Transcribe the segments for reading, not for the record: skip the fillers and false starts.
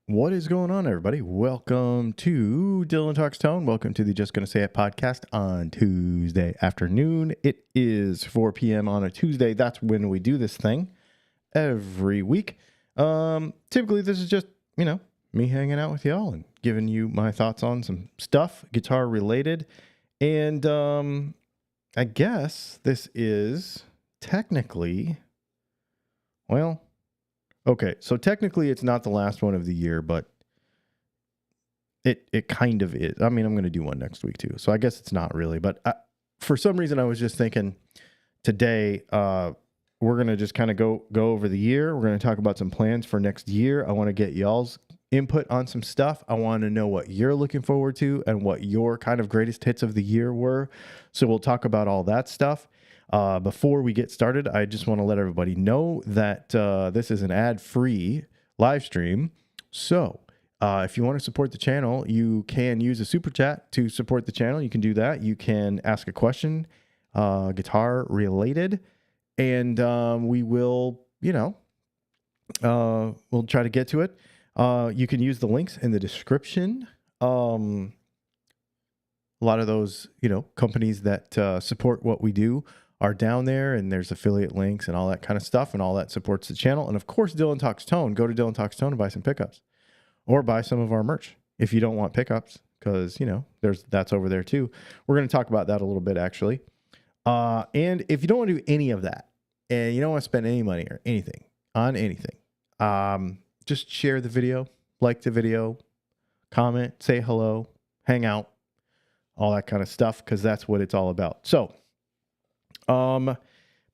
What is going on, everybody? Welcome to Dylan Talks Tone. Welcome to the Just Gonna Say It podcast on Tuesday afternoon. It is 4 p.m. on a Tuesday. That's when we do this thing every week. Typically, this is just, me hanging out with y'all and giving you my thoughts on some stuff, guitar related. And I guess this is technically, okay, so technically it's not the last one of the year, but it kind of is. I mean, I'm going to do one next week too, so I guess it's not really. But for some reason, I was just thinking today we're going to just kind of go over the year. We're going to talk about some plans for next year. I want to get y'all's input on some stuff. I want to know what you're looking forward to and what your kind of greatest hits of the year were. So we'll talk about all that stuff. Before we get started, I just want to let everybody know that this is an ad-free live stream. So if you want to support the channel, you can use a super chat to support the channel. You can do that. You can ask a question, guitar related, and we will, we'll try to get to it. You can use the links in the description. A lot of those, companies that support what we do are down there, and there's affiliate links and all that kind of stuff, and all that supports the channel. And of course, Dylan Talks Tone. Go to Dylan Talks Tone and buy some pickups, or buy some of our merch if you don't want pickups, because that's over there too. We're going to talk about that a little bit actually. And if you don't want to do any of that, and you don't want to spend any money or anything on anything, just share the video, like the video, comment, say hello, hang out, all that kind of stuff, because that's what it's all about. So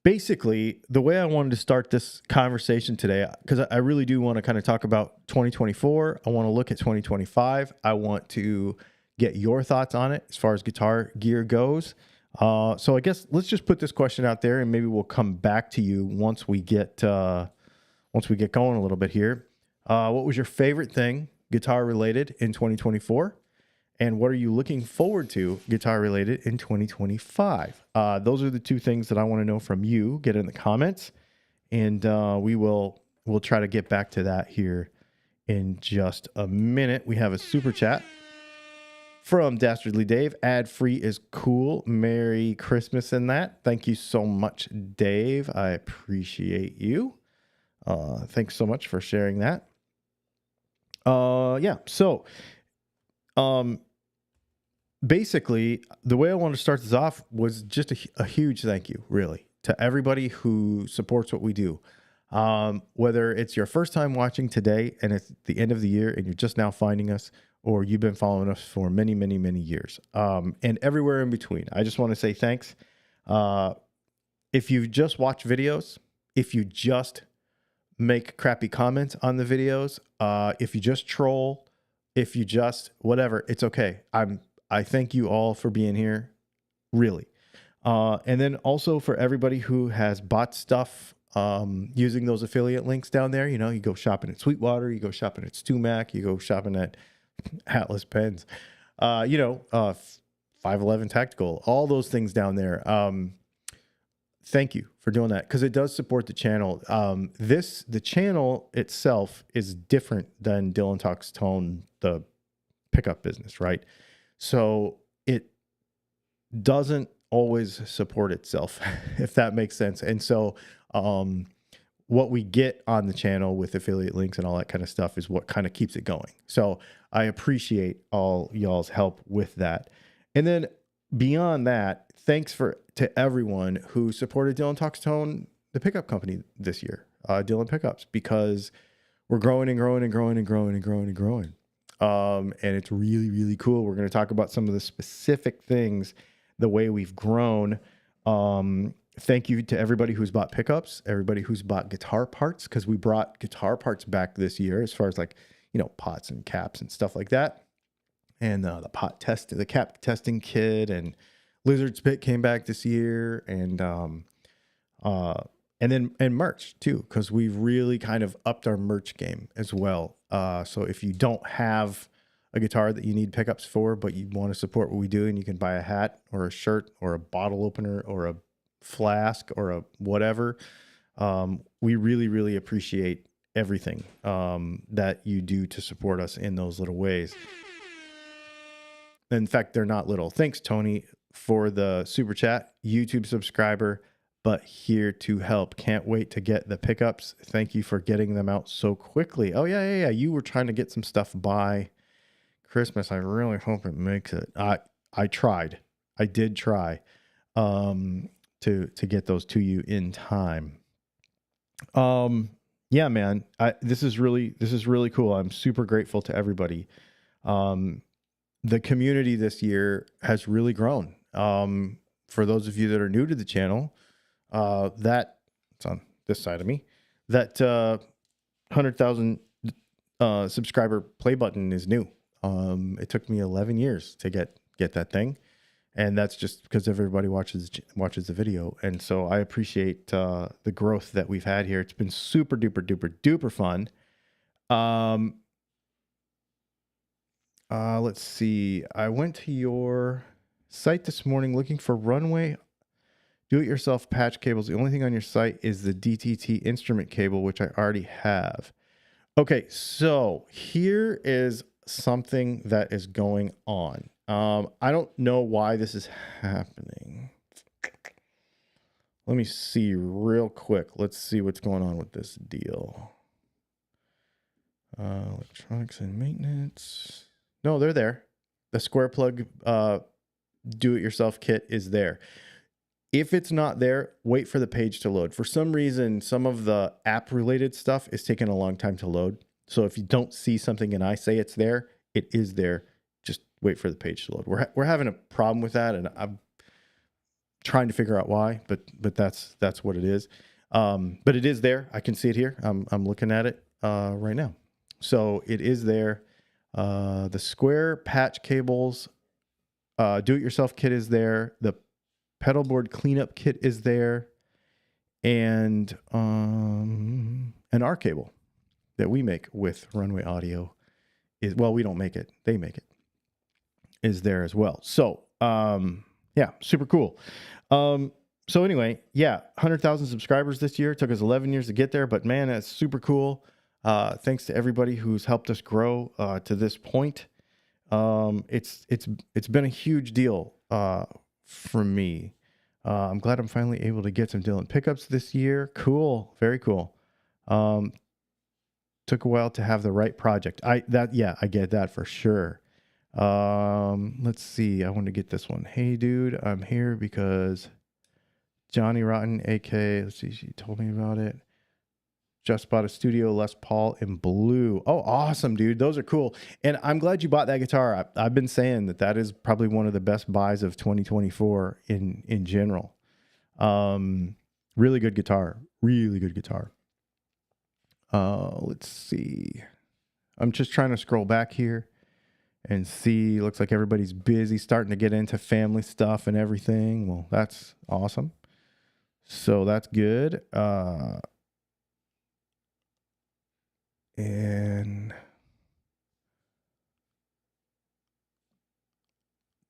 basically, the way I wanted to start this conversation today, because I really do want to kind of talk about 2024. I want to look at 2025. I want to get your thoughts on it as far as guitar gear goes. So I guess let's just put this question out there, and maybe we'll come back to you once we get going a little bit here. What was your favorite thing guitar related in 2024? And what are you looking forward to guitar related in 2025? Those are the two things that I want to know from you. Get in the comments, and we'll try to get back to that here in just a minute. We have a super chat from Dastardly Dave. Ad free is cool. Merry Christmas in that. Thank you so much, Dave. I appreciate you. Thanks so much for sharing that. Basically, the way I want to start this off was just a huge thank you, really, to everybody who supports what we do. Whether it's your first time watching today and it's the end of the year and you're just now finding us, or you've been following us for many, many, many years, and everywhere in between. I just want to say thanks. If you just watch videos, if you just make crappy comments on the videos, if you just troll, if you just whatever, it's okay. I thank you all for being here, really. And then also for everybody who has bought stuff using those affiliate links down there. You go shopping at Sweetwater, you go shopping at StewMac, you go shopping at Atlas Pens, 511 Tactical, all those things down there. Thank you for doing that, because it does support the channel. The channel itself is different than Dylan Talks Tone, the pickup business, right? So it doesn't always support itself, if that makes sense. And so what we get on the channel with affiliate links and all that kind of stuff is what kind of keeps it going. So I appreciate all y'all's help with that. And then beyond that, thanks to everyone who supported Dylan Talks Tone, the pickup company this year, Dylan Pickups, because we're growing and growing and growing and growing and growing and growing. And it's really, really cool. We're going to talk about some of the specific things, the way we've grown. Thank you to everybody who's bought pickups, everybody who's bought guitar parts, because we brought guitar parts back this year, as far as pots and caps and stuff like that. And the cap testing kit, and Lizard Spit came back this year, and merch too, because we've really kind of upped our merch game as well. So if you don't have a guitar that you need pickups for, but you want to support what we do, and you can buy a hat or a shirt or a bottle opener or a flask or a whatever, we really, really appreciate everything that you do to support us in those little ways. In fact, they're not little. Thanks, Tony, for the super chat. YouTube subscriber, but here to help. Can't wait to get the pickups. Thank you for getting them out so quickly. Oh, yeah. You were trying to get some stuff by Christmas. I really hope it makes it. I tried. I did try to get those to you in time. Yeah, man. This is really cool. I'm super grateful to everybody. The community this year has really grown. For those of you that are new to the channel, that it's on this side of me, that 100,000 subscriber play button is new. It took me 11 years to get that thing, and that's just because everybody watches the video. And so I appreciate the growth that we've had here. It's been super duper fun. Let's see. I went to your site this morning looking for runway do-it-yourself patch cables. The only thing on your site is the DTT instrument cable, which I already have. Okay, so here is something that is going on. I don't know why this is happening. Let me see real quick. Let's see what's going on with this deal. Electronics and maintenance. No, they're there. The square plug do-it-yourself kit is there. If it's not there, wait for the page to load. For some reason, some of the app-related stuff is taking a long time to load. So if you don't see something and I say it's there, it is there. Just wait for the page to load. We're having a problem with that, and I'm trying to figure out why, but that's what it is. But it is there. I can see it here. I'm looking at it right now. So it is there. The square patch cables, do-it-yourself kit is there. The pedal board cleanup kit is there, and an R cable that we make with Runway Audio is, well, we don't make it, they make it, is there as well. So yeah, super cool. So anyway, yeah, 100,000 subscribers this year. It took us 11 years to get there, but man, that's super cool. Thanks to everybody who's helped us grow to this point. It's been a huge deal for me. I'm glad I'm finally able to get some Dylan pickups this year. Cool, very cool. Took a while to have the right project. I get that for sure. Let's see. I want to get this one. Hey, dude, I'm here because Johnny Rotten, AK. Let's see. She told me about it. Just bought a Studio Les Paul in blue. Oh, awesome, dude. Those are cool. And I'm glad you bought that guitar. I've been saying that is probably one of the best buys of 2024 in general. Really good guitar. Really good guitar. Let's see. I'm just trying to scroll back here and see. Looks like everybody's busy, starting to get into family stuff and everything. Well, that's awesome. So that's good. And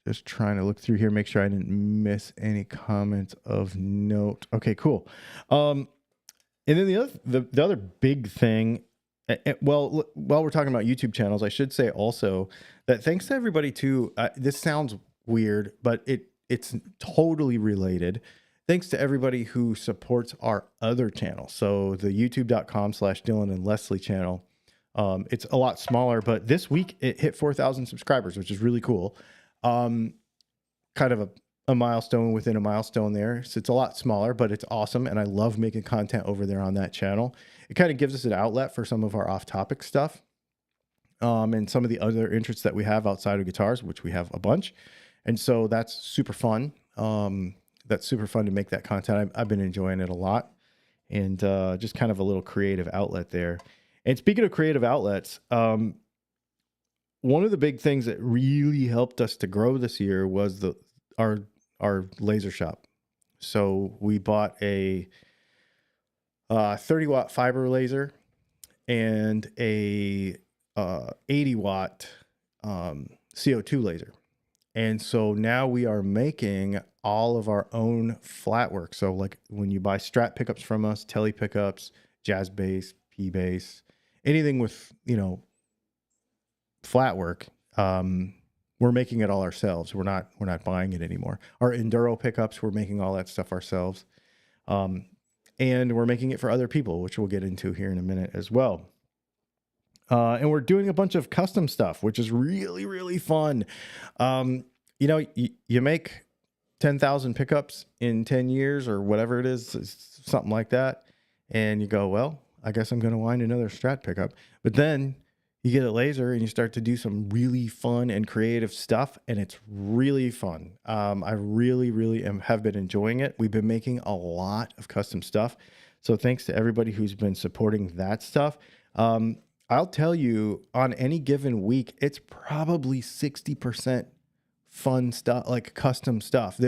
just trying to look through here, make sure I didn't miss any comments of note. Okay, cool. And then the other big thing, well, while we're talking about YouTube channels, I should say also that thanks to everybody too. This sounds weird, but it's totally related. Thanks to everybody who supports our other channel. So the youtube.com/Dylan and Leslie channel. It's a lot smaller, but this week it hit 4,000 subscribers, which is really cool. Kind of a milestone within a milestone there. So it's a lot smaller, but it's awesome. And I love making content over there on that channel. It kind of gives us an outlet for some of our off-topic stuff. And some of the other interests that we have outside of guitars, which we have a bunch. And so that's super fun. That's super fun to make that content. I've been enjoying it a lot, and just kind of a little creative outlet there. And speaking of creative outlets, one of the big things that really helped us to grow this year was our laser shop. So we bought a 30-watt fiber laser and a 80-watt CO2 laser. And so now we are making all of our own flat work. So like when you buy Strat pickups from us, Tele pickups, Jazz bass, P bass, anything with, flat work. We're making it all ourselves. We're not buying it anymore. Our enduro pickups, we're making all that stuff ourselves. And we're making it for other people, which we'll get into here in a minute as well. And we're doing a bunch of custom stuff, which is really, really fun. You make 10,000 pickups in 10 years or whatever it is, something like that. And you go, well, I guess I'm going to wind another Strat pickup. But then you get a laser and you start to do some really fun and creative stuff. And it's really fun. I really, really have been enjoying it. We've been making a lot of custom stuff. So thanks to everybody who's been supporting that stuff. I'll tell you, on any given week, it's probably 60% fun stuff, like custom stuff.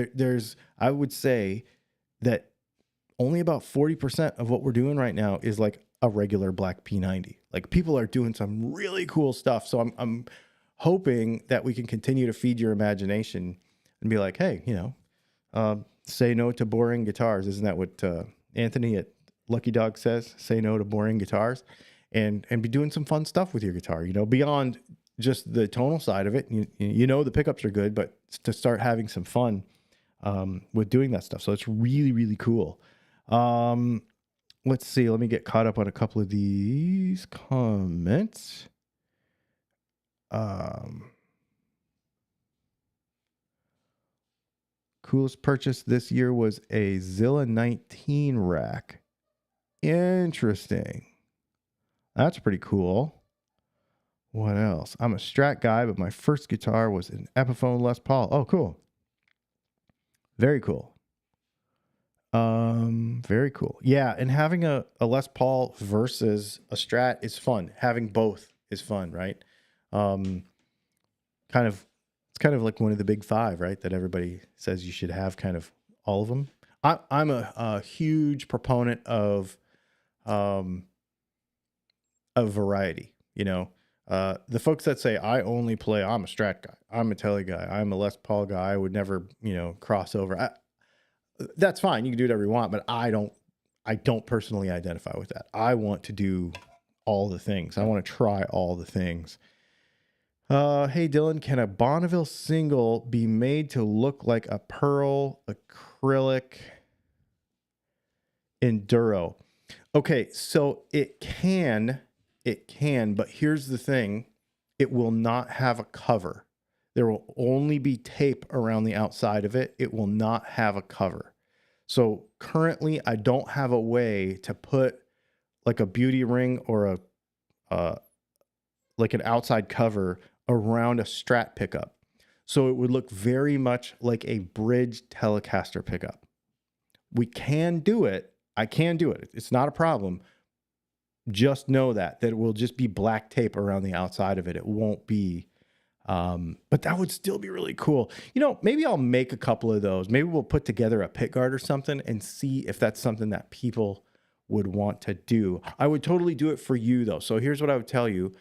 I would say that only about 40% of what we're doing right now is like a regular black P90. Like, people are doing some really cool stuff. So I'm hoping that we can continue to feed your imagination and be like, hey, say no to boring guitars. Isn't that what Anthony at Lucky Dog says? Say no to boring guitars, and be doing some fun stuff with your guitar, beyond just the tonal side of it. The pickups are good, but to start having some fun with doing that stuff. So it's really, really cool. Let's see. Let me get caught up on a couple of these comments. Coolest purchase this year was a Zilla 19 rack. Interesting. That's pretty cool. What else? I'm a Strat guy, but my first guitar was an Epiphone Les Paul. Oh, cool. Very cool. Very cool. Yeah, and having a Les Paul versus a Strat is fun. Having both is fun, right? It's kind of like one of the big five, right? That everybody says you should have, kind of all of them. I'm a huge proponent of variety. The folks that say I'm a Strat guy, I'm a Tele guy, I'm a Les Paul guy, I would never, cross over. That's fine. You can do whatever you want, but I don't personally identify with that. I want to do all the things. I want to try all the things. Hey, Dylan, can a Bonneville single be made to look like a pearl acrylic enduro? Okay, so it can, but here's the thing. It will not have a cover. There will only be tape around the outside of it. It will not have a cover. So currently, I don't have a way to put like a beauty ring or like an outside cover around a Strat pickup. So it would look very much like a bridge Telecaster pickup. We can do it. I can do it. It's not a problem. Just know that it will just be black tape around the outside of it. It won't be, but that would still be really cool. Maybe I'll make a couple of those. Maybe we'll put together a pick guard or something and see if that's something that people would want to do. I would totally do it for you though. So here's what I would tell you.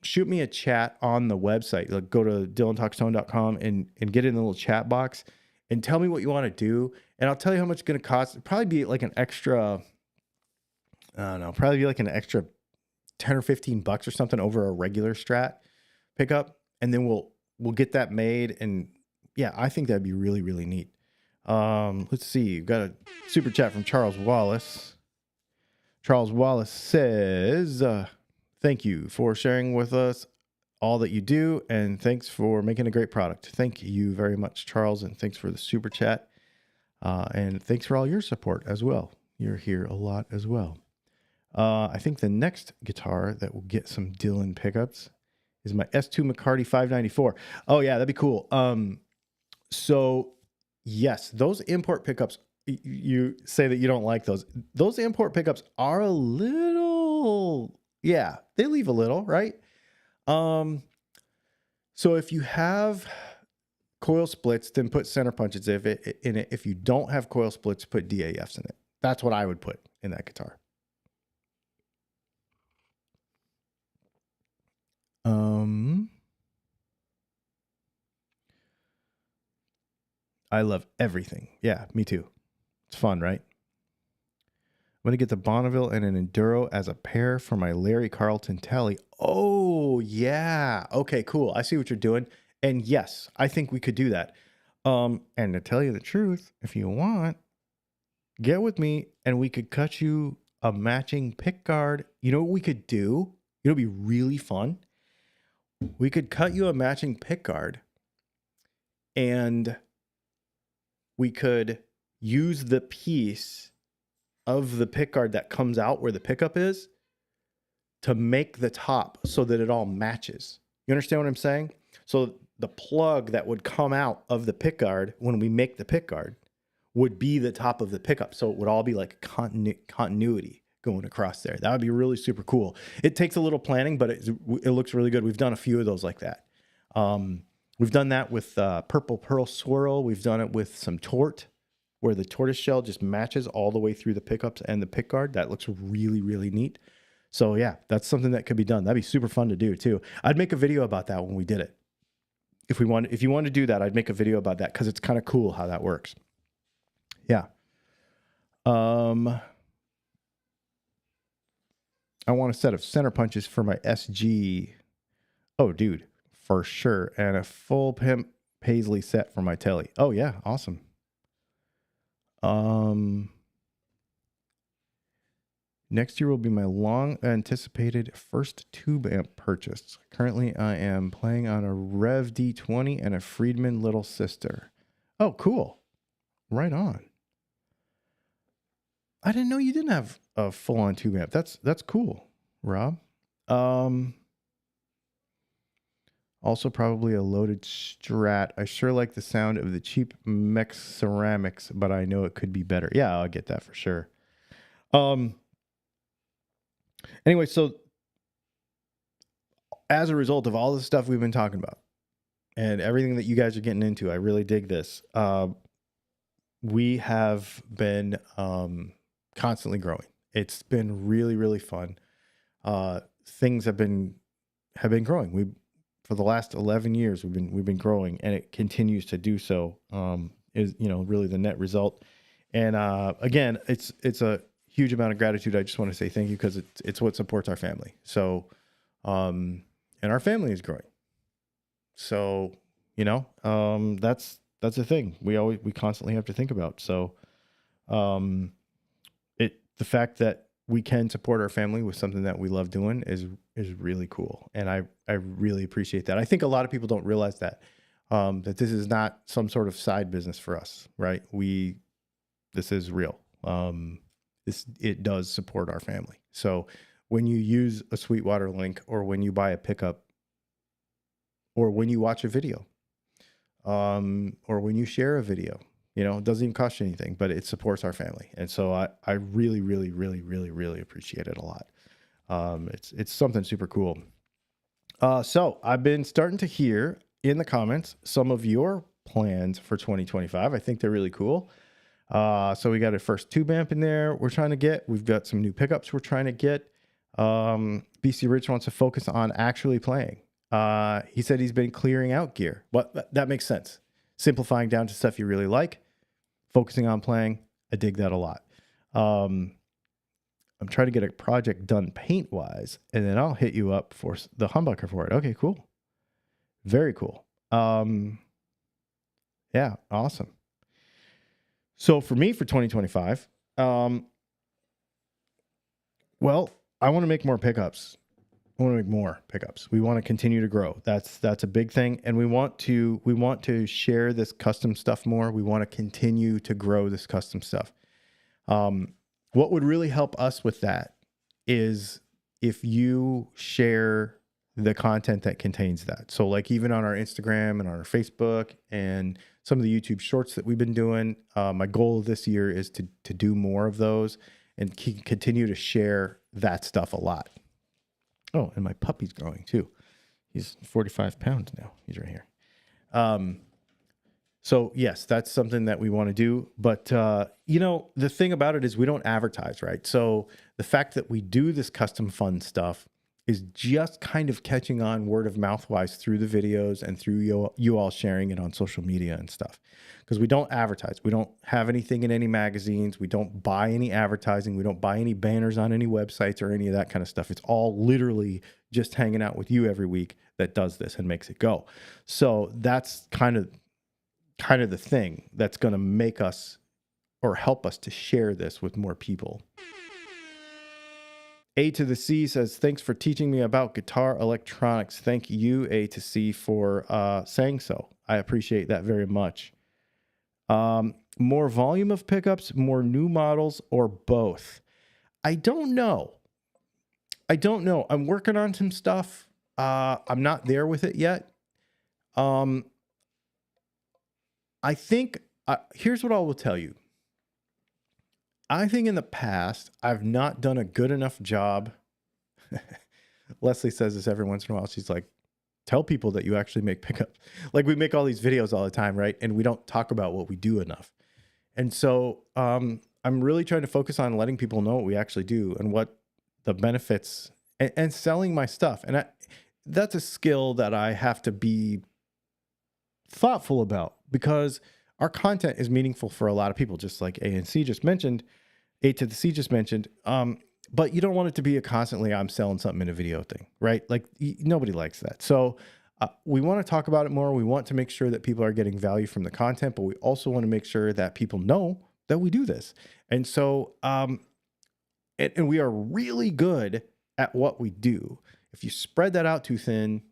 Shoot me a chat on the website. Like, go to dylantalkstone.com and get in the little chat box and tell me what you want to do. And I'll tell you how much it's going to cost. It'd probably be like an extra, I don't know, probably be like an extra 10 or 15 bucks or something over a regular Strat pickup. And then we'll get that made. And yeah, I think that'd be really, really neat. Let's see. We've got a super chat from Charles Wallace. Charles Wallace says, thank you for sharing with us all that you do, and thanks for making a great product. Thank you very much, Charles, and thanks for the super chat. And thanks for all your support as well. You're here a lot as well. I think the next guitar that will get some Dylan pickups is my S2 McCarty 594. Oh yeah, that'd be cool. So yes, those import pickups, you say that you don't like those. Those import pickups are a little, yeah, they leave a little, right? So if you have coil splits, then put center punches in it. If you don't have coil splits, put DAFs in it. That's what I would put in that guitar. I love everything. Yeah, me too. It's fun, right? going to get the Bonneville and an Enduro as a pair for my Larry Carlton Tele. Oh, yeah. Okay, cool. I see what you're doing. And yes, I think we could do that. And to tell you the truth, if you want, get with me and we could cut you a matching pick guard. You know what we could do? It'll be really fun. We could cut you a matching pick guard and we could use the piece of the pick guard that comes out where the pickup is to make the top so that it all matches. You understand what I'm saying? So the plug that would come out of the pick guard when we make the pick guard would be the top of the pickup. So it would all be like continuity going across there. That would be really super cool. It takes a little planning, but it looks really good. We've done a few of those like that. We've done that with Purple Pearl Swirl. We've done it with some Tort, where the tortoise shell just matches all the way through the pickups and the pick guard. That looks really, really neat. So yeah, that's something that could be done. That'd be super fun to do too. I'd make a video about that when we did it. If you want to do that, I'd make a video about that because it's kind of cool how that works. Yeah. I want a set of center punches for my SG. Oh, dude, for sure. And a full pimp paisley set for my telly. Oh yeah, awesome. Next year will be my long anticipated first tube amp purchase. Currently, I am playing on a Rev D20 and a Friedman Little Sister. Oh, cool. Right on. I didn't know you didn't have a full-on tube amp. That's cool, Rob. Also probably a loaded Strat. I sure like the sound of the cheap Mex ceramics, but I know it could be better. Yeah, I'll get that for sure. Anyway, so as a result of all the stuff we've been talking about and everything that you guys are getting into, I really dig this. We have been constantly growing. It's been really, really fun. Things have been growing. For the last 11 years, we've been growing, and it continues to do so. Is really the net result. And again, it's a huge amount of gratitude. I just want to say thank you because it's what supports our family. So, and our family is growing. So, that's a thing we constantly have to think about. So, the fact that we can support our family with something that we love doing is really cool. And I really appreciate that. I think a lot of people don't realize that this is not some sort of side business for us, right? This is real. It does support our family. So when you use a Sweetwater link, or when you buy a pickup, or when you watch a video, or when you share a video, it doesn't even cost you anything, but it supports our family. And so I really, really, really, really, really appreciate it a lot. It's something super cool. So I've been starting to hear in the comments some of your plans for 2025. I think they're really cool. So we got a first tube amp in there we've got some new pickups we're trying to get. BC Rich wants to focus on actually playing. He said he's been clearing out gear. But that makes sense. Simplifying down to stuff you really like, focusing on playing. I dig that a lot. I'm trying to get a project done paint wise, and then I'll hit you up for the humbucker for it. Okay, cool. Very cool. Yeah, awesome. So for me, for 2025, well, I want to make more pickups. I want to make more pickups. We want to continue to grow. That's a big thing. And we want to share this custom stuff more. We want to continue to grow this custom stuff. What would really help us with that is if you share the content that contains that. So like even on our Instagram and on our Facebook and some of the YouTube shorts that we've been doing, my goal this year is to do more of those and continue to share that stuff a lot. Oh, and my puppy's growing too. He's 45 pounds now. He's right here. So yes, that's something that we want to do. But, the thing about it is we don't advertise, right? So the fact that we do this custom fun stuff is just kind of catching on word of mouth wise through the videos and through you all sharing it on social media and stuff. Because we don't advertise. We don't have anything in any magazines. We don't buy any advertising. We don't buy any banners on any websites or any of that kind of stuff. It's all literally just hanging out with you every week that does this and makes it go. So that's kind of the thing that's going to make us or help us to share this with more people. A to the C says, thanks for teaching me about guitar electronics. Thank you, A to C, for saying so. I appreciate that very much. More volume of pickups, more new models, or both? I don't know. I'm working on some stuff. I'm not there with it yet. I think, here's what I will tell you. I think in the past, I've not done a good enough job. Leslie says this every once in a while. She's like, tell people that you actually make pickups. Like, we make all these videos all the time, right? And we don't talk about what we do enough. And so I'm really trying to focus on letting people know what we actually do and what the benefits and selling my stuff. And that's a skill that I have to be thoughtful about, because our content is meaningful for a lot of people, just like A and C just mentioned, A to the C just mentioned. But you don't want it to be a constantly, I'm selling something in a video thing, right? Like, nobody likes that. So we want to talk about it more. We want to make sure that people are getting value from the content, but we also want to make sure that people know that we do this. And so, and we are really good at what we do. If you spread that out too thin,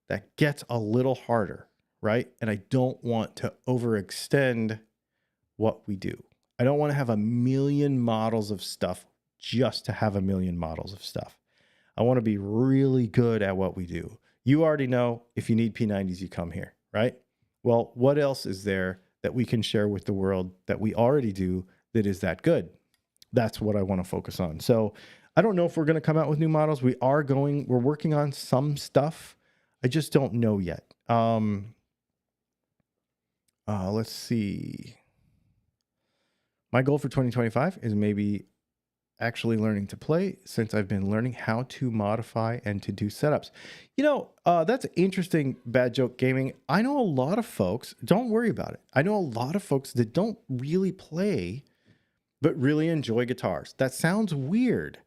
that gets a little harder, right? And I don't want to overextend what we do. I don't want to have a million models of stuff just to have a million models of stuff. I want to be really good at what we do. You already know, if you need P90s, you come here, right? Well, what else is there that we can share with the world that we already do that is that good? That's what I want to focus on. So I don't know if we're going to come out with new models. We're working on some stuff. I just don't know yet. Let's see. My goal for 2025 is maybe actually learning to play, since I've been learning how to modify and to do setups. You know, that's interesting, Bad Joke Gaming. I know a lot of folks, don't worry about it. I know a lot of folks that don't really play, but really enjoy guitars. That sounds weird,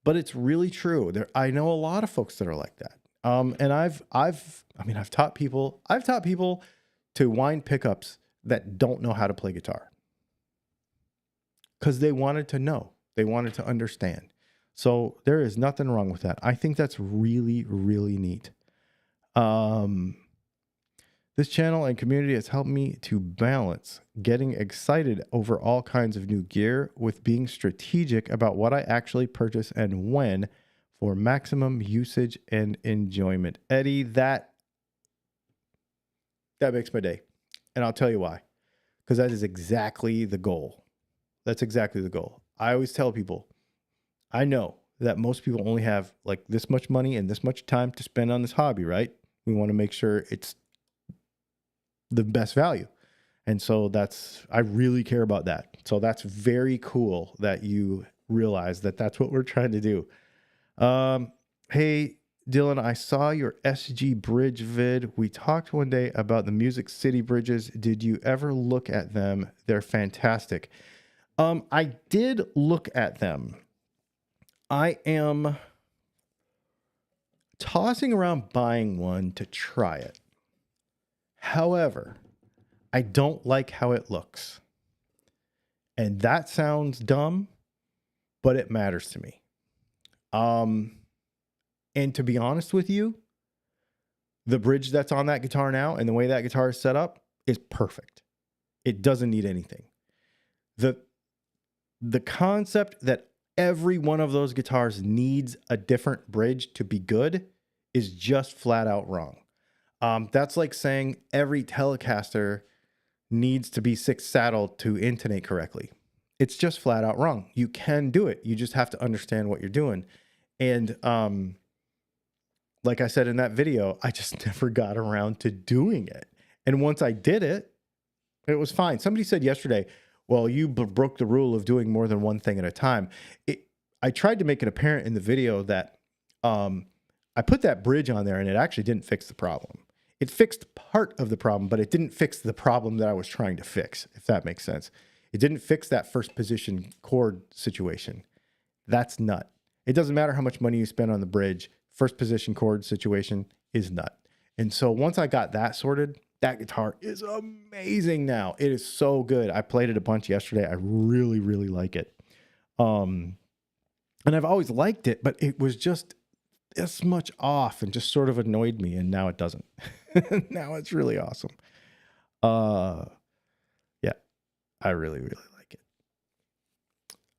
but it's really true. I know a lot of folks that are like that. And I've taught people to wind pickups that don't know how to play guitar, because they wanted to know. They wanted to understand. So there is nothing wrong with that. I think that's really, really neat. This channel and community has helped me to balance getting excited over all kinds of new gear with being strategic about what I actually purchase and when, for maximum usage and enjoyment. Eddie, that makes my day. And I'll tell you why. Because that is exactly the goal. That's exactly the goal. I always tell people, I know that most people only have like this much money and this much time to spend on this hobby, right? We want to make sure it's the best value. And so I really care about that. So that's very cool that you realize that that's what we're trying to do. Hey, Dylan, I saw your SG bridge vid. We talked one day about the Music City bridges. Did you ever look at them? They're fantastic. I did look at them. I am tossing around buying one to try it. However, I don't like how it looks. And that sounds dumb, but it matters to me. And to be honest with you, the bridge that's on that guitar now and the way that guitar is set up is perfect. It doesn't need anything. The concept that every one of those guitars needs a different bridge to be good is just flat out wrong. That's like saying every Telecaster needs to be six saddled to intonate correctly. It's just flat out wrong. You can do it. You just have to understand what you're doing. And like I said in that video, I just never got around to doing it. And once I did it, it was fine. Somebody said yesterday, well, you broke the rule of doing more than one thing at a time. I tried to make it apparent in the video that I put that bridge on there and it actually didn't fix the problem. It fixed part of the problem, but it didn't fix the problem that I was trying to fix, if that makes sense. It didn't fix that first position chord situation. That's nut. It doesn't matter how much money you spend on the bridge. First position chord situation is nut. And so once I got that sorted, that guitar is amazing now. It is so good. I played it a bunch yesterday. I really, really like it. And I've always liked it, but it was just this much off and just sort of annoyed me. And now it doesn't. Now it's really awesome. Yeah, I really, really like it.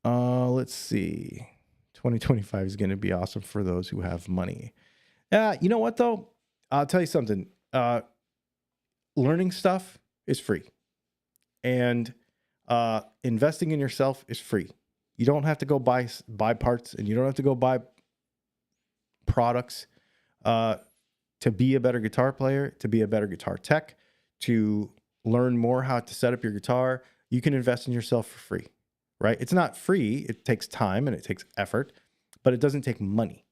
Let's see. 2025 is going to be awesome for those who have money. You know what though? I'll tell you something. Learning stuff is free, and investing in yourself is free. You don't have to go buy parts, and you don't have to go buy products to be a better guitar player, to be a better guitar tech, to learn more how to set up your guitar. You can invest in yourself for free, right? It's not free. It takes time and it takes effort, but it doesn't take money.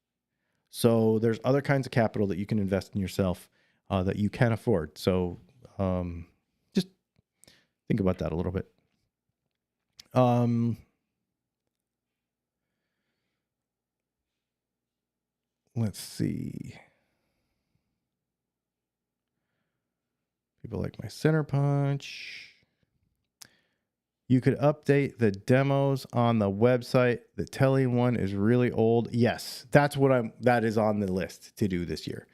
So there's other kinds of capital that you can invest in yourself that you can afford. So just think about that a little bit. Let's see. People like my center punch. You could update the demos on the website. The Telly one is really old. Yes, that is on the list to do this year.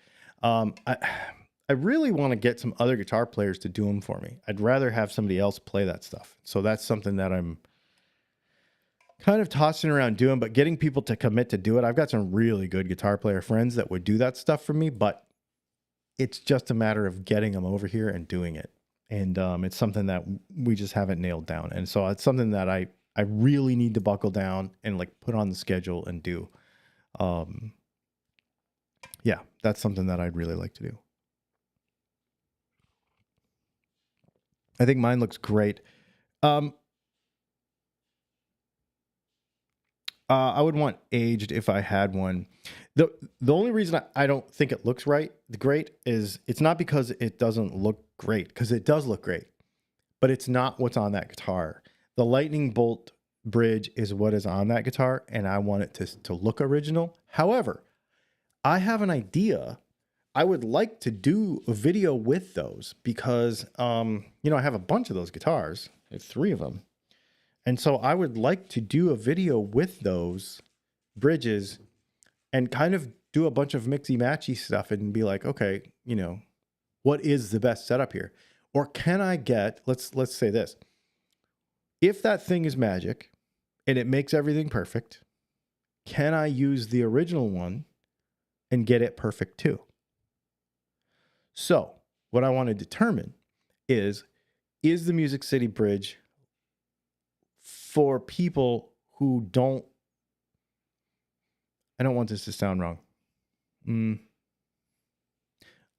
I really want to get some other guitar players to do them for me. I'd rather have somebody else play that stuff. So that's something that I'm kind of tossing around doing, but getting people to commit to do it. I've got some really good guitar player friends that would do that stuff for me, but it's just a matter of getting them over here and doing it. And it's something that we just haven't nailed down. And so it's something that I really need to buckle down and like put on the schedule and do. Yeah, that's something that I'd really like to do. I think mine looks great. I would want aged if I had one. The only reason I don't think it looks great is it's not because it doesn't look great, because it does look great, but it's not what's on that guitar. The lightning bolt bridge is what is on that guitar, and I want it to look original. However, I have an idea. I would like to do a video with those because, I have a bunch of those guitars. I have 3 of them. And so I would like to do a video with those bridges and kind of do a bunch of mixy-matchy stuff and be like, okay, what is the best setup here? Or can I get, let's say this. If that thing is magic and it makes everything perfect, can I use the original one and get it perfect too? So what I want to determine is the Music City Bridge for people who don't, I don't want this to sound wrong.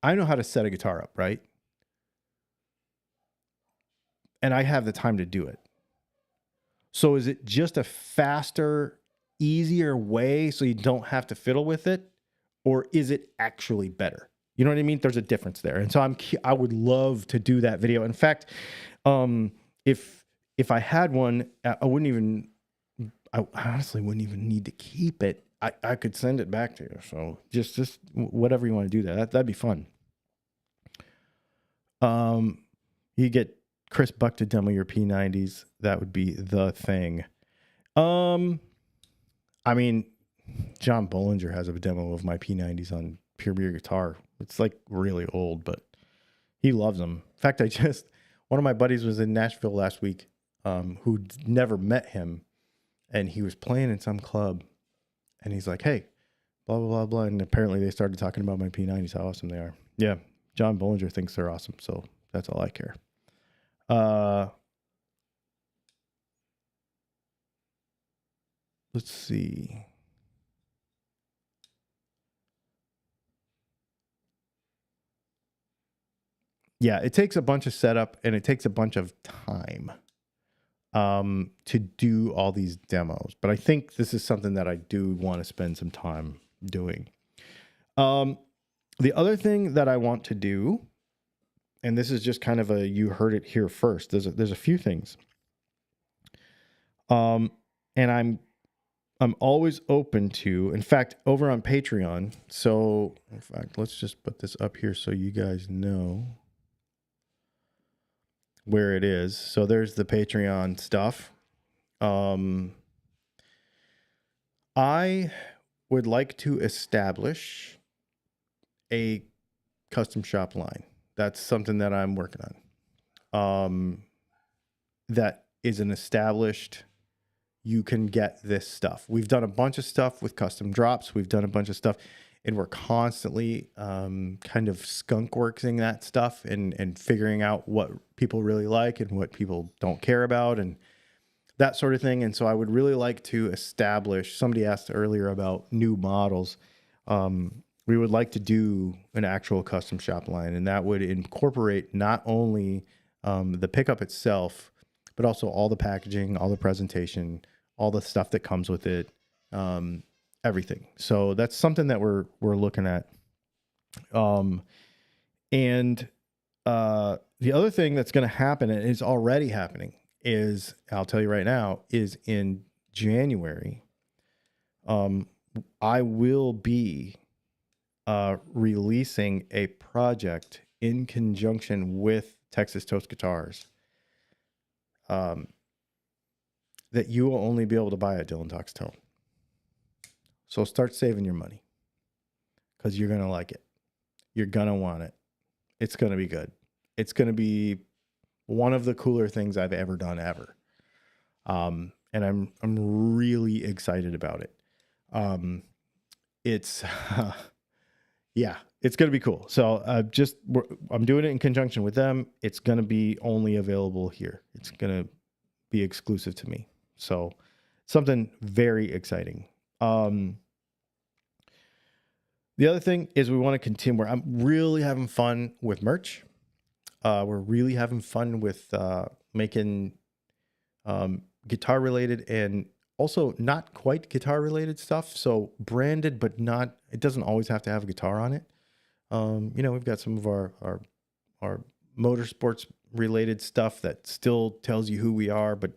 I know how to set a guitar up, right? And I have the time to do it. So is it just a faster, easier way so you don't have to fiddle with it? Or is it actually better? You know what I mean? There's a difference there. And so I would love to do that video. In fact, if I had one, I honestly wouldn't even need to keep it. I could send it back to you. So just whatever you want to do there. That'd be fun. You get Chris Buck to demo your P90s. That would be the thing. I mean, John Bollinger has a demo of my P90s on Pure Beer Guitar. It's like really old, but he loves them. In fact, one of my buddies was in Nashville last week, who'd never met him, and he was playing in some club, and he's like, hey, blah, blah, blah, blah. And apparently they started talking about my P90s, how awesome they are. Yeah, John Bollinger thinks they're awesome, so that's all I care. Let's see. Yeah, it takes a bunch of setup and it takes a bunch of time to do all these demos. But I think this is something that I do want to spend some time doing. The other thing that I want to do, and this is just kind of you heard it here first. There's a few things. And I'm always open to, in fact, over on Patreon. So in fact, let's just put this up here so you guys know where it is. So there's the Patreon stuff. I would like to establish a custom shop line. That's something that I'm working on. That is an established, you can get this stuff. We've done a bunch of stuff with custom drops. We've done a bunch of stuff, and we're constantly kind of skunkworking that stuff and figuring out what people really like and what people don't care about and that sort of thing. And so I would really like to establish, somebody asked earlier about new models. We would like to do an actual custom shop line, and that would incorporate not only the pickup itself, but also all the packaging, all the presentation, all the stuff that comes with it, everything. So that's something that we're looking at. And the other thing that's going to happen, and is already happening, is, I'll tell you right now, is in January, I will be releasing a project in conjunction with Texas Toast Guitars that you will only be able to buy at Dylan Talks Tone. So start saving your money, because you're going to like it. You're going to want it. It's going to be good. It's going to be one of the cooler things I've ever done ever. And I'm really excited about it. It's yeah, it's going to be cool. So I'm doing it in conjunction with them. It's going to be only available here. It's going to be exclusive to me. So something very exciting. The other thing is we want to continue. I'm really having fun with merch. We're really having fun with making guitar related and also not quite guitar related stuff. So branded, but not, it doesn't always have to have a guitar on it. We've got some of our motorsports related stuff that still tells you who we are, but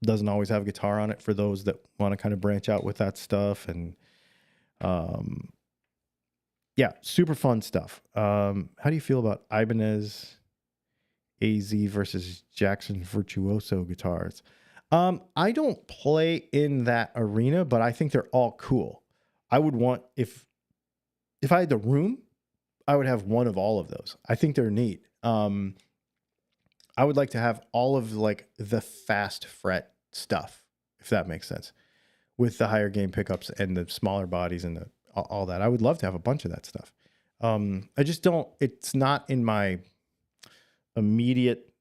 doesn't always have a guitar on it for those that want to kind of branch out with that stuff. And yeah, super fun stuff. How do you feel about Ibanez AZ versus Jackson Virtuoso guitars? I don't play in that arena, but I think they're all cool. I would want, if I had the room, I would have one of all of those. I think they're neat. I would like to have all of like the fast fret stuff, if that makes sense, with the higher gain pickups and the smaller bodies and all that. I would love to have a bunch of that stuff. I just don't, it's not in my immediate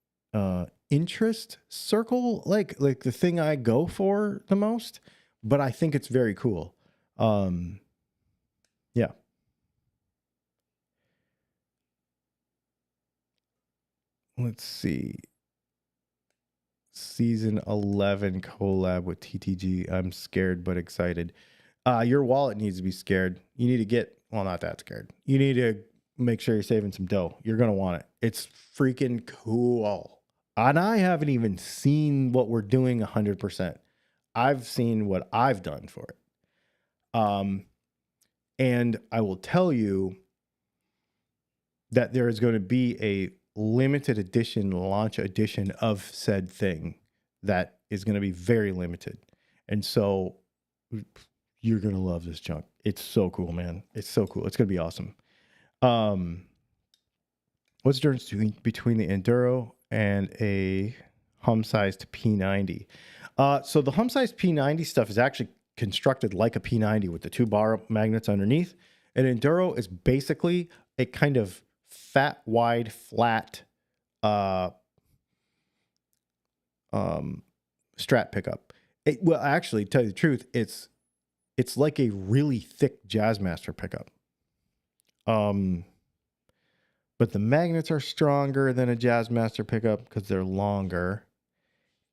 interest circle, like the thing I go for the most, but I think it's very cool. Yeah. Let's see. Season 11 collab with TTG. I'm scared but excited. Your wallet needs to be scared. You need to get, well, not that scared. You need to make sure you're saving some dough. You're going to want it. It's freaking cool. And I haven't even seen what we're doing 100%. I've seen what I've done for it. And I will tell you that there is going to be a limited edition, launch edition of said thing that is going to be very limited. And so you're going to love this junk. It's so cool, man. It's so cool. It's going to be awesome. What's the difference between the Enduro and a hum-sized P90? So the hum-sized P90 stuff is actually constructed like a P90 with the 2 bar magnets underneath. An Enduro is basically a kind of fat, wide, flat Strat pickup. Well, actually, to tell you the truth, it's like a really thick Jazzmaster pickup. But the magnets are stronger than a Jazzmaster pickup because they're longer,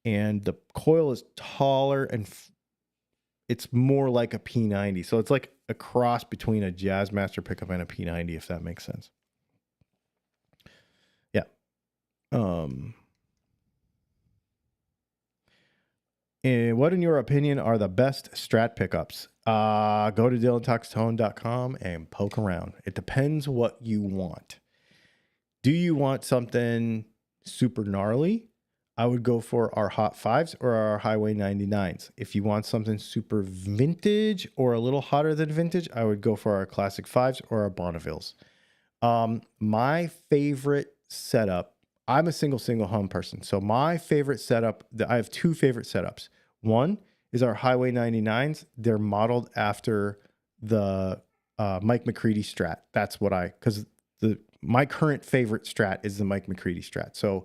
and the coil is taller, and it's more like a P90. So it's like a cross between a Jazzmaster pickup and a P90, if that makes sense. Yeah. And what, in your opinion, are the best Strat pickups? Go to DylanTalksTone.com and poke around. It depends what you want. Do you want something super gnarly? I would go for our Hot 5s or our Highway 99s. If you want something super vintage or a little hotter than vintage, I would go for our Classic 5s or our Bonnevilles. My favorite setup, I'm a single hum person. So my favorite setup, I have two favorite setups. One is our Highway 99s. They're modeled after the Mike McCready Strat. That's what because my current favorite Strat is the Mike McCready Strat. So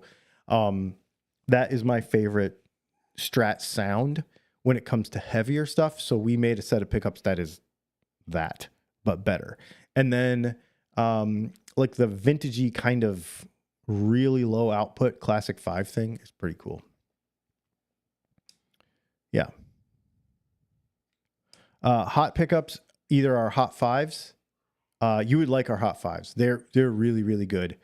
that is my favorite Strat sound when it comes to heavier stuff. So we made a set of pickups that is that, but better. And then like the vintagey kind of really low output Classic 5 thing is pretty cool. Yeah. Hot pickups, either our Hot 5s. You would like our Hot 5s. They're really, really good.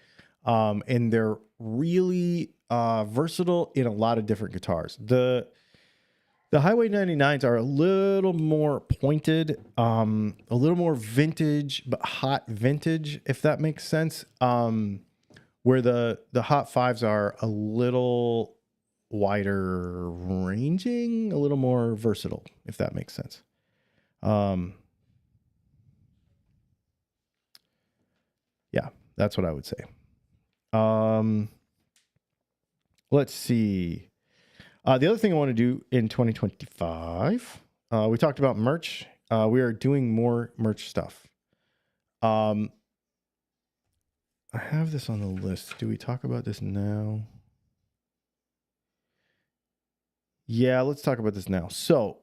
And they're really versatile in a lot of different guitars. The Highway 99s are a little more pointed, a little more vintage, but hot vintage, if that makes sense. Where the Hot 5s are a little wider ranging, a little more versatile, if that makes sense. Yeah, that's what I would say. Let's see. The other thing I want to do in 2025, we talked about merch. We are doing more merch stuff. I have this on the list. Do we talk about this now? Yeah, let's talk about this now. So,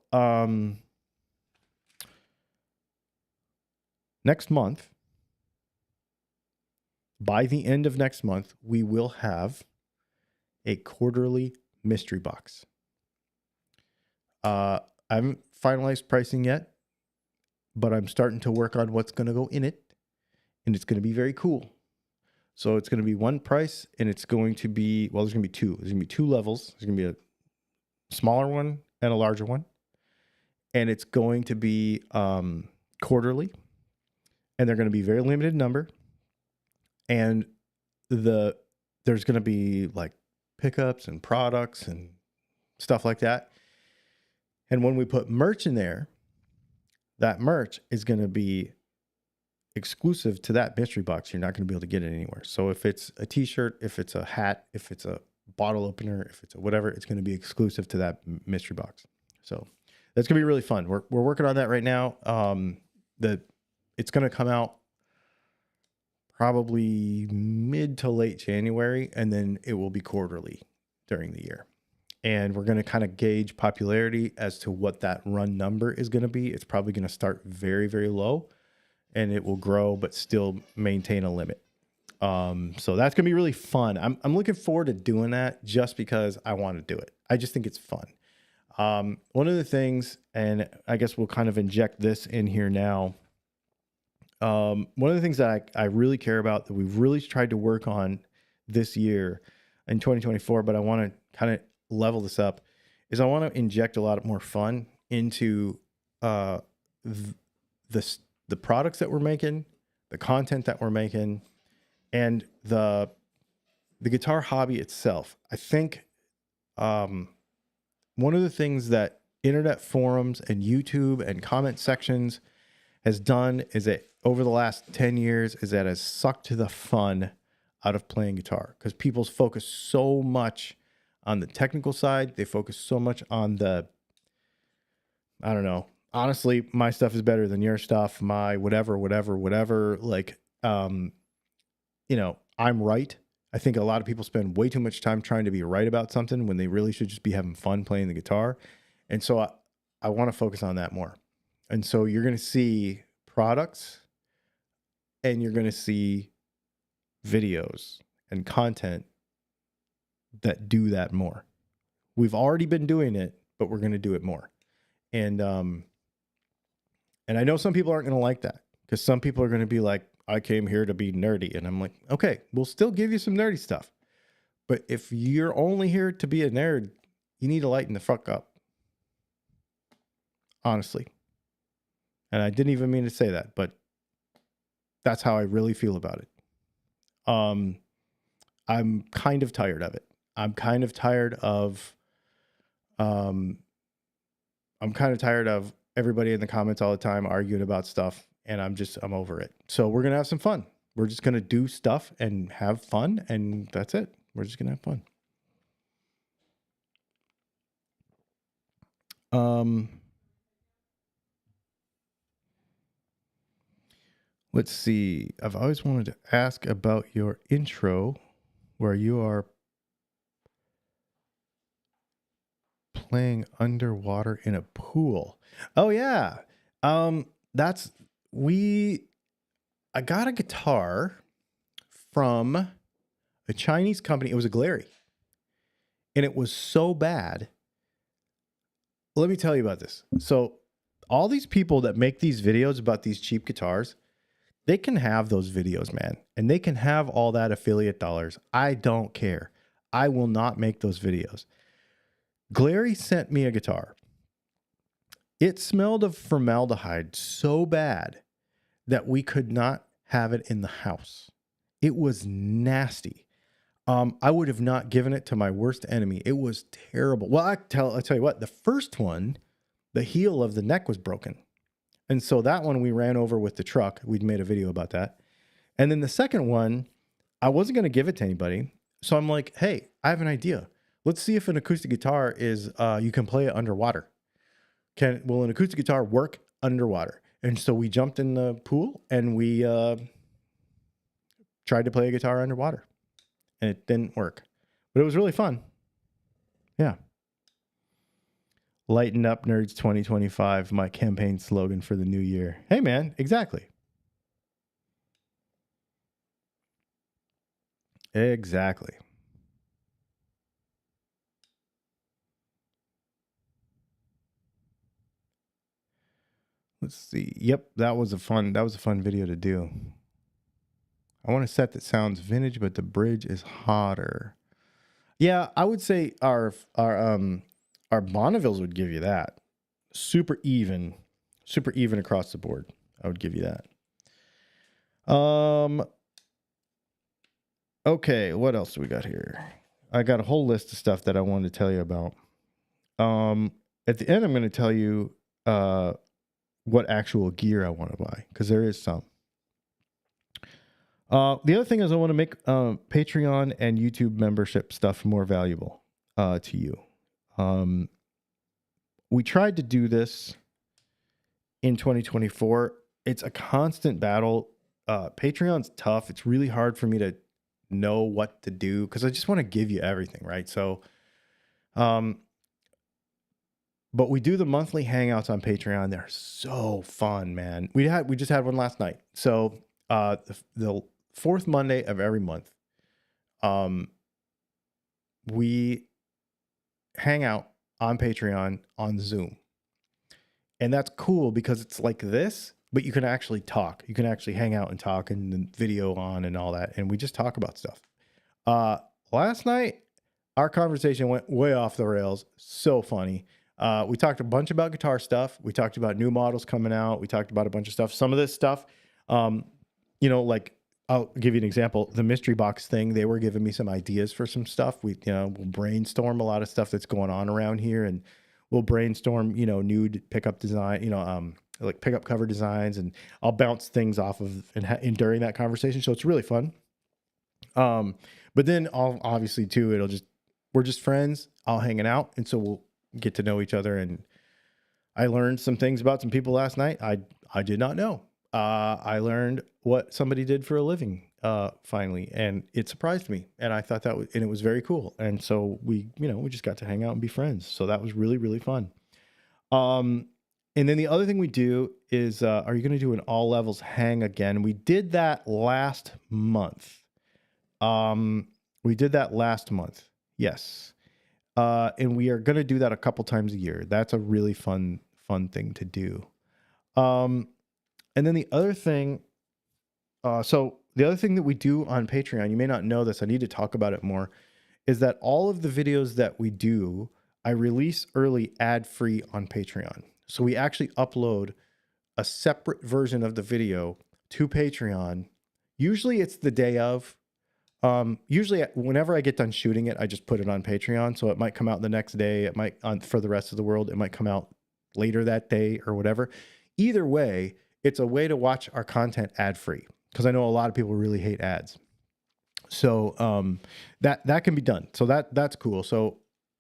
next month, by the end of next month, we will have a quarterly mystery box. I haven't finalized pricing yet, but I'm starting to work on what's going to go in it, and it's going to be very cool. So it's going to be one price, and it's going to be, well, there's going to be two. There's going to be two levels. There's going to be a smaller one and a larger one. And it's going to be quarterly, and they're going to be very limited number. And there's going to be like pickups and products and stuff like that. And when we put merch in there, that merch is going to be exclusive to that mystery box. You're not going to be able to get it anywhere. So if it's a t-shirt, if it's a hat, if it's a bottle opener, if it's a whatever, it's going to be exclusive to that mystery box. So that's going to be really fun. We're working on that right now. It's going to come out probably mid to late January, and then it will be quarterly during the year. And we're going to kind of gauge popularity as to what that run number is going to be. It's probably going to start very, very low, and it will grow, but still maintain a limit. So that's going to be really fun. I'm looking forward to doing that just because I want to do it. I just think it's fun. One of the things, and I guess we'll kind of inject this in here now. One of the things that I really care about, that we've really tried to work on this year in 2024, but I want to kind of level this up, is I want to inject a lot more fun into the products that we're making, the content that we're making, and the guitar hobby itself. I think one of the things that internet forums and YouTube and comment sections has done is that over the last 10 years is that has sucked the fun out of playing guitar, because people's focus so much on the technical side. They focus so much on I don't know. Honestly, my stuff is better than your stuff. My whatever. Like, I'm right. I think a lot of people spend way too much time trying to be right about something when they really should just be having fun playing the guitar. And so I want to focus on that more. And so you're going to see products, and you're going to see videos and content that do that more. We've already been doing it, but we're going to do it more. And I know some people aren't going to like that, because some people are going to be like, I came here to be nerdy. And I'm like, okay, we'll still give you some nerdy stuff. But if you're only here to be a nerd, you need to lighten the fuck up. Honestly. And I didn't even mean to say that, but that's how I really feel about it. I'm kind of tired of it. I'm kind of tired of everybody in the comments all the time arguing about stuff, and I'm over it. So we're going to have some fun. We're just going to do stuff and have fun, and that's it. We're just going to have fun. Let's see. I've always wanted to ask about your intro where you are playing underwater in a pool. Oh yeah. I got a guitar from a Chinese company. It was a Glary. And it was so bad. Let me tell you about this. So all these people that make these videos about these cheap guitars, they can have those videos, man. And they can have all that affiliate dollars. I don't care. I will not make those videos. Glary sent me a guitar. It smelled of formaldehyde so bad that we could not have it in the house. It was nasty. I would have not given it to my worst enemy. It was terrible. Well, I'll tell you what, the first one, the heel of the neck was broken. And so that one we ran over with the truck. We'd made a video about that. And then the second one, I wasn't going to give it to anybody. So I'm like, hey, I have an idea. Let's see if an acoustic guitar is, you can play it underwater. Will an acoustic guitar work underwater? And so we jumped in the pool and we tried to play a guitar underwater. And it didn't work. But it was really fun. Yeah. Lighten up, nerds 2025, my campaign slogan for the new year. Hey, man, exactly. Exactly. Let's see. Yep, that was a fun video to do. I want a set that sounds vintage, but the bridge is hotter. Yeah, I would say our Bonnevilles would give you that. Super even across the board. I would give you that. Okay, what else do we got here? I got a whole list of stuff that I wanted to tell you about. At the end, I'm going to tell you what actual gear I want to buy, because there is some. The other thing is I want to make Patreon and YouTube membership stuff more valuable to you. We tried to do this in 2024. It's a constant battle. Patreon's tough. It's really hard for me to know what to do because I just want to give you everything, right? So, but we do the monthly hangouts on Patreon. They're so fun, man. We just had one last night. So the fourth Monday of every month, we hang out on Patreon on Zoom. And that's cool because it's like this, but you can actually talk. You can actually hang out and talk and the video on and all that. And we just talk about stuff. Last night, our conversation went way off the rails. So funny. We talked a bunch about guitar stuff. We talked about new models coming out. We talked about a bunch of stuff. Some of this stuff, like I'll give you an example. The mystery box thing, they were giving me some ideas for some stuff. We'll brainstorm a lot of stuff that's going on around here, and we'll brainstorm, nude pickup design, like pickup cover designs, and I'll bounce things off of and during that conversation. So it's really fun. But then obviously too, we're just friends, all hanging out. And so we'll get to know each other. And I learned some things about some people last night. I did not know. I learned what somebody did for a living, finally, and it surprised me. And I thought and it was very cool. And so we just got to hang out and be friends. So that was really, really fun. And then the other thing we do is, are you going to do an all levels hang again? We did that last month. Yes. And we are going to do that a couple times a year. That's a really fun fun thing to do. And then the other thing, so the other thing that we do on Patreon, you may not know this, I need to talk about it more, is that all of the videos that we do, I release early ad-free on Patreon. So we actually upload a separate version of the video to Patreon. Usually it's the day of. Usually whenever I get done shooting it, I just put it on Patreon. So it might come out the next day. It might, for the rest of the world, it might come out later that day or whatever. Either way, it's a way to watch our content ad-free, because I know a lot of people really hate ads. So that can be done. So that's cool. So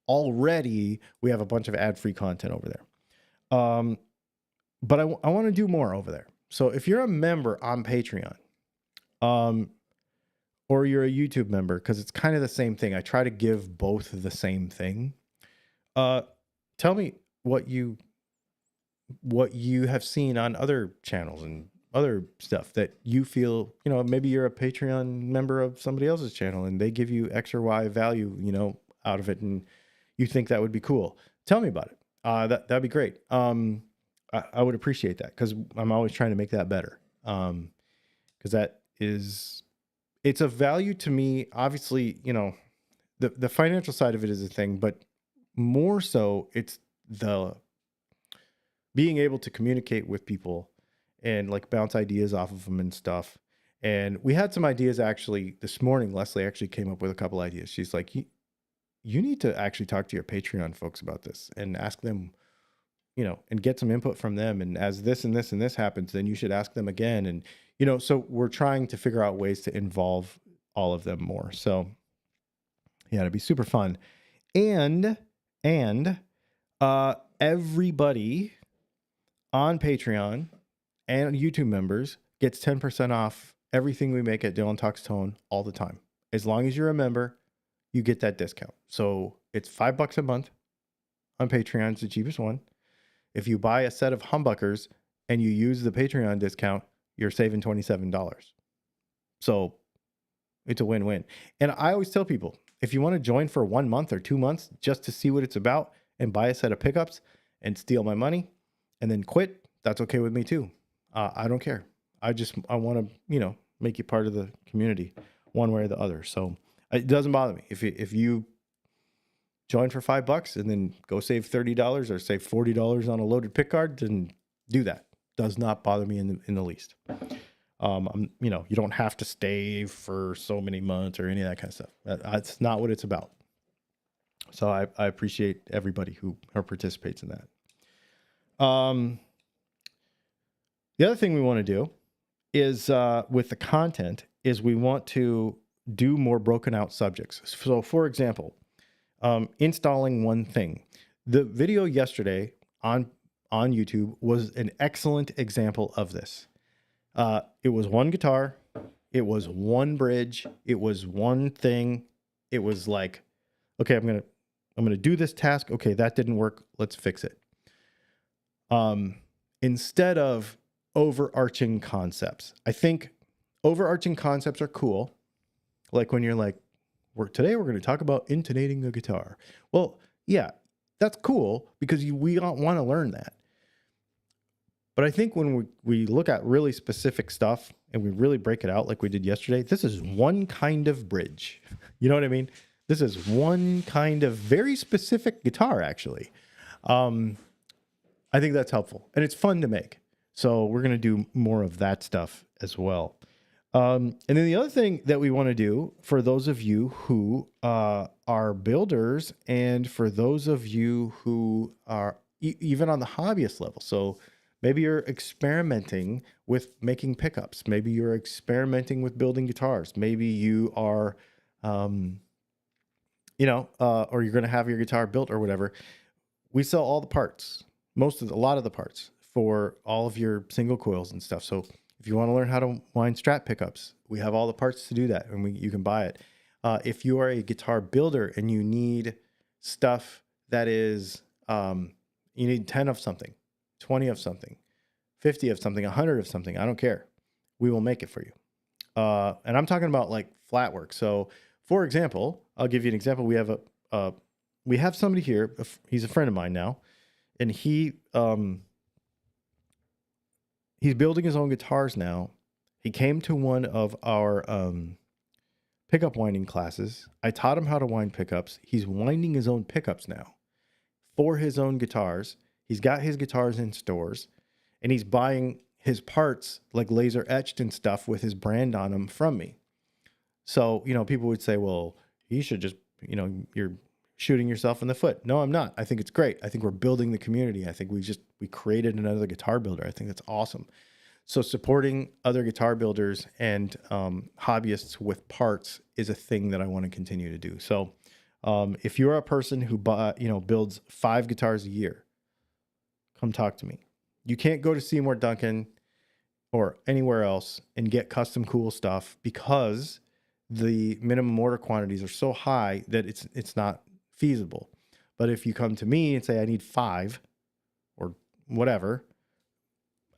already we have a bunch of ad-free content over there. But I want to do more over there. So if you're a member on Patreon, or you're a YouTube member, because it's kind of the same thing. I try to give both the same thing. Tell me what you have seen on other channels and other stuff that you feel, maybe you're a Patreon member of somebody else's channel and they give you X or Y value, out of it, and you think that would be cool. Tell me about it. That'd be great. I would appreciate that, because I'm always trying to make that better. Because it's a value to me. Obviously, the financial side of it is a thing, but more so it's the being able to communicate with people and like bounce ideas off of them and stuff. And we had some ideas actually this morning. Leslie actually came up with a couple ideas. She's like, you need to actually talk to your Patreon folks about this and ask them, and get some input from them. And as this and this and this happens, then you should ask them again. And, so we're trying to figure out ways to involve all of them more. So yeah, it'd be super fun. And everybody on Patreon and YouTube members gets 10% off everything we make at Dylan Talks Tone all the time. As long as you're a member, you get that discount. So it's $5 a month on Patreon. It's the cheapest one. If you buy a set of humbuckers and you use the Patreon discount, you're saving $27. So it's a win-win. And I always tell people, if you want to join for 1 month or 2 months just to see what it's about and buy a set of pickups and steal my money and then quit, that's okay with me too. I don't care. I want to, make you part of the community one way or the other. So it doesn't bother me. If you join for $5 and then go save $30 or save $40 on a loaded pick guard, then do that. Does not bother me in the least. You don't have to stay for so many months or any of that kind of stuff. That's not what it's about. So I appreciate everybody who participates in that. The other thing we want to do is with the content is we want to do more broken out subjects. So for example, installing one thing. The video yesterday on YouTube was an excellent example of this. It was one guitar, it was one bridge, it was one thing. It was like, okay, I'm gonna do this task. Okay, that didn't work. Let's fix it. Instead of overarching concepts. I think overarching concepts are cool. Like when you're like, today we're going to talk about intonating the guitar. Well, yeah, that's cool because we don't want to learn that. But I think when we look at really specific stuff and we really break it out like we did yesterday, this is one kind of bridge. You know what I mean? This is one kind of very specific guitar, actually. I think that's helpful and it's fun to make. So we're going to do more of that stuff as well. And then the other thing that we want to do for those of you who are builders and for those of you who are even on the hobbyist level. So maybe you're experimenting with making pickups. Maybe you're experimenting with building guitars. Maybe you are, or you're going to have your guitar built or whatever. We sell all the parts, a lot of the parts for all of your single coils and stuff. So if you want to learn how to wind Strat pickups, we have all the parts to do that, and you can buy it. If you are a guitar builder and you need stuff that is, you need 10 of something, 20 of something, 50 of something, 100 of something, I don't care. We will make it for you. And I'm talking about like flat work. So for example, I'll give you an example. We have somebody here. He's a friend of mine now, and he's building his own guitars now. He came to one of our pickup winding classes. I taught him how to wind pickups. He's winding his own pickups now for his own guitars. He's got his guitars in stores, and he's buying his parts like laser etched and stuff with his brand on them from me. So, people would say, well, you should just, you're shooting yourself in the foot. No, I'm not. I think it's great. I think we're building the community. I think we created another guitar builder. I think that's awesome. So supporting other guitar builders and hobbyists with parts is a thing that I want to continue to do. So if you're a person who builds 5 guitars a year, come talk to me. You can't go to Seymour Duncan or anywhere else and get custom cool stuff because the minimum order quantities are so high that it's not feasible. But if you come to me and say I need 5 or whatever,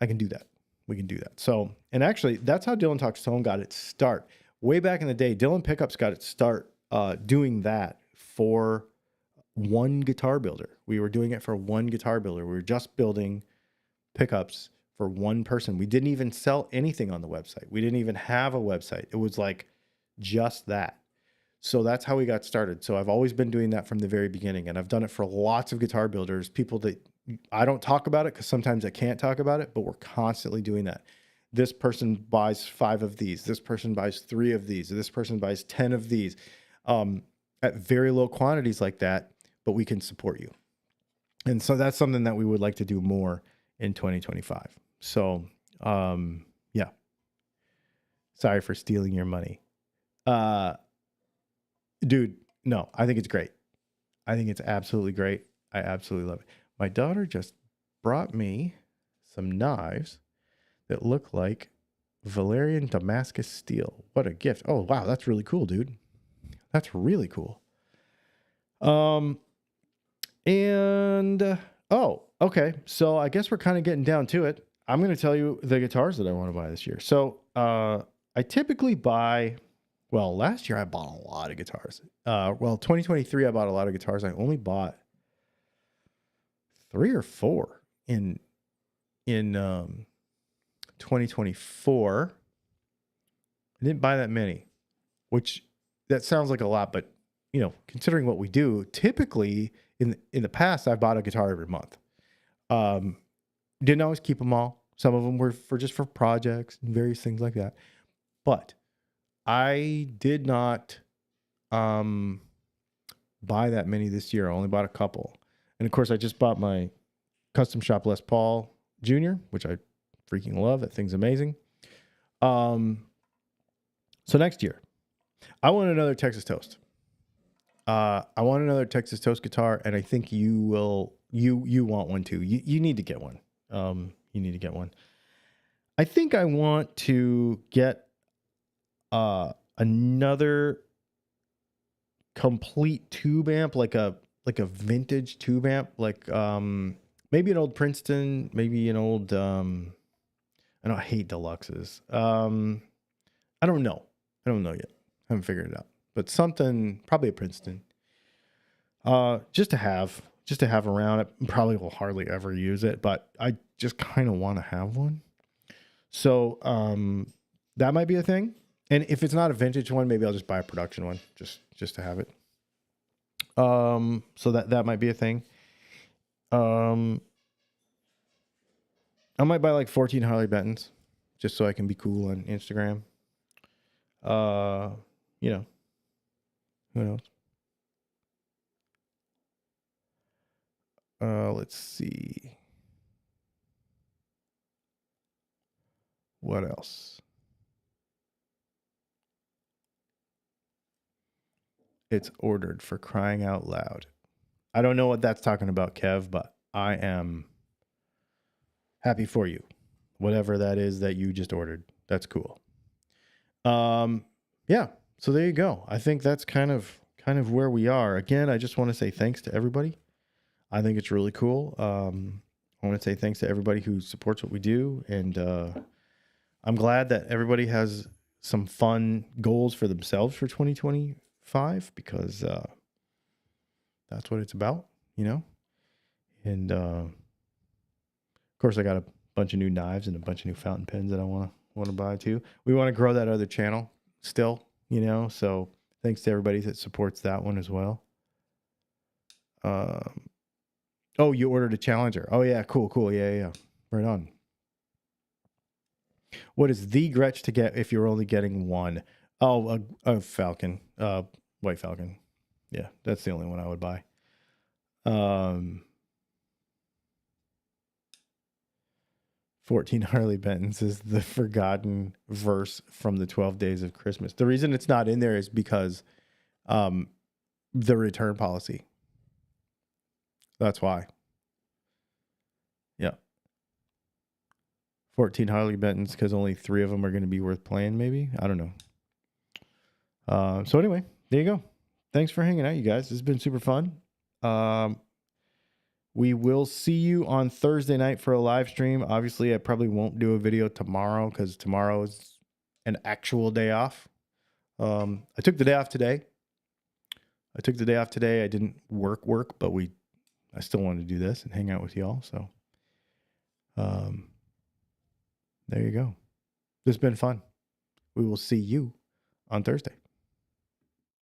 I can do that. We can do that. So, and actually, that's how Dylan Talks Tone got its start. Way back in the day, Dylan Pickups got its start doing that for one guitar builder. We were doing it for one guitar builder. We were just building pickups for one person. We didn't even sell anything on the website. We didn't even have a website. It was like just that. So that's how we got started. So I've always been doing that from the very beginning. And I've done it for lots of guitar builders, people that I don't talk about it because sometimes I can't talk about it, but we're constantly doing that. This person buys 5 of these. This person buys 3 of these. This person buys 10 of these at very low quantities like that, but we can support you. And so that's something that we would like to do more in 2025. So, yeah. Sorry for stealing your money. Dude, no, I think it's great. I think it's absolutely great. I absolutely love it. My daughter just brought me some knives that look like Valerian Damascus steel. What a gift. Oh, wow. That's really cool, dude. That's really cool. Oh, okay. So I guess we're kind of getting down to it. I'm going to tell you the guitars that I want to buy this year. So, I typically buy, last year I bought a lot of guitars. 2023, I bought a lot of guitars. I only bought 3 or 4 in 2024. I didn't buy that many, which that sounds like a lot, but considering what we do, typically in the past, I've bought a guitar every month. Didn't always keep them all. Some of them were for projects and various things like that. But I did not buy that many this year. I only bought a couple. And of course, I just bought my custom shop Les Paul Jr., which I freaking love. That thing's amazing. So next year, I want another Texas Toast. I want another Texas Toast guitar, and I think you will. You want one too. You need to get one. You need to get one. I think I want to get another complete tube amp, like a vintage tube amp, like maybe an old Princeton, maybe an old I hate deluxes. I don't know yet. I haven't figured it out. But something, probably a Princeton. Just to have around. I probably will hardly ever use it, but I just kind of want to have one. So that might be a thing. And if it's not a vintage one, maybe I'll just buy a production one just to have it. So that might be a thing. I might buy like 14 Harley Bentons just so I can be cool on Instagram. Who knows? Let's see. What else? It's ordered, for crying out loud. I don't know what that's talking about, Kev, but I am happy for you. Whatever that is that you just ordered. That's cool. Yeah. So there you go. I think that's kind of where we are. Again, I just want to say thanks to everybody. I think it's really cool. I want to say thanks to everybody who supports what we do. And I'm glad that everybody has some fun goals for themselves for 2025, because that's what it's about, And of course, I got a bunch of new knives and a bunch of new fountain pens that I want to buy too. We want to grow that other channel still, you know. So thanks to everybody that supports that one as well. Oh, you ordered a Challenger. Oh yeah, cool. Yeah. Right on. What is the Gretsch to get if you're only getting one? Oh, a Falcon, White Falcon. Yeah, that's the only one I would buy. 14 Harley Bentons is the forgotten verse from the 12 Days of Christmas. The reason it's not in there is because the return policy. That's why. Yeah. 14 Harley Bentons because only 3 of them are going to be worth playing, maybe? I don't know. So anyway, there you go. Thanks for hanging out, you guys. This has been super fun. We will see you on Thursday night for a live stream. Obviously, I probably won't do a video tomorrow because tomorrow is an actual day off. I took the day off today. I didn't work, but I still wanted to do this and hang out with y'all. So, there you go. This has been fun. We will see you on Thursday.